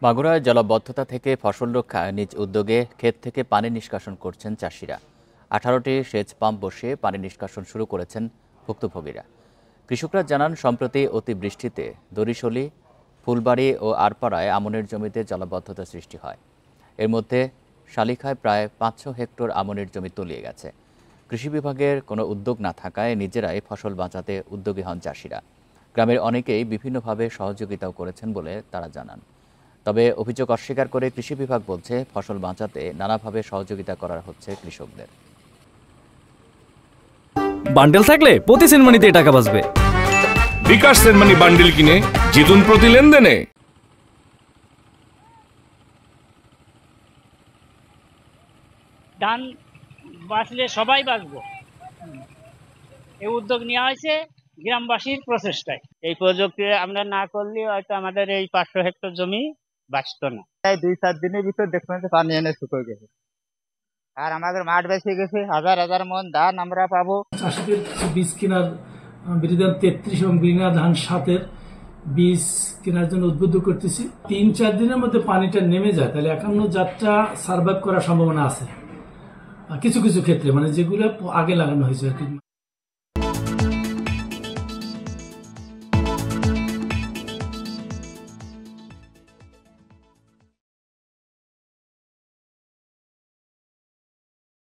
মাগুরায় জলাবদ্ধতা থেকে ফসল রক্ষায় নিজ উদ্যোগে ক্ষেত থেকে পানি নিষ্কাশন করছেন চাষিরা। 18টি সেচ পাম্প বসিয়ে পানি নিষ্কাশন শুরু করেছেন ভুক্তভোগীরা। কৃষকরা জানান, সম্প্রতি অতিবৃষ্টিতে দরিশলী, ফুলবাড়ি ও আরপাড়ায় আমনের জমিতে জলাবদ্ধতা সৃষ্টি হয়। এর মধ্যে শালিখায় প্রায় 500 হেক্টর আমনের জমি তলিয়ে গেছে। কৃষি বিভাগের কোনো উদ্যোগ না থাকায় নিজেরাই ফসল বাঁচাতে উদ্যোগী হন চাষিরা। গ্রামের অনেকেই বিভিন্নভাবে সহযোগিতাও করেছেন বলে তারা জানান। তবে অভিযোগ অস্বীকার করে কৃষি বিভাগ বলছে, ফসল বাঁচাতে নানাভাবে সহযোগিতা করা হচ্ছে কৃষকদের। বান্ডেল থাকলে প্রতি সেনমানিতে টাকা বাঁচবে। বিকাশ সেনমানি বান্ডেল কিনে জিতুন প্রতি লেনদেনে। ধান বাঁচলে সবাই বাঁচবো, এই উদ্যোগ নেওয়া হয়েছে গ্রামবাসীর প্রচেষ্টায়। এই প্রযুক্তি আমরা না করলে হয়তো আমাদের এই 500 হেক্টর জমি বাঁচত না। তাই 2-4 দিনের ভিতর দেখবেন যে পানি এনে শুকিয়ে গেছে, আর আমাদের মাঠ বেঁচে গেছে। হাজার হাজার মন ধান আমরা পাবো। চাষিদের বীজ কেনার বিরিধান 33 এবং বিরিনা ধান 7-এর বীজ কেনার জন্য উদ্বুদ্ধ করতেছি। 3-4 দিনের মধ্যে পানিটা নেমে যায়, তাহলে এখনো যাত্রা সার্ভাইভ করার সম্ভাবনা আছে কিছু কিছু ক্ষেত্রে, মানে যেগুলো আগে লাগানো হয়েছে আর কি।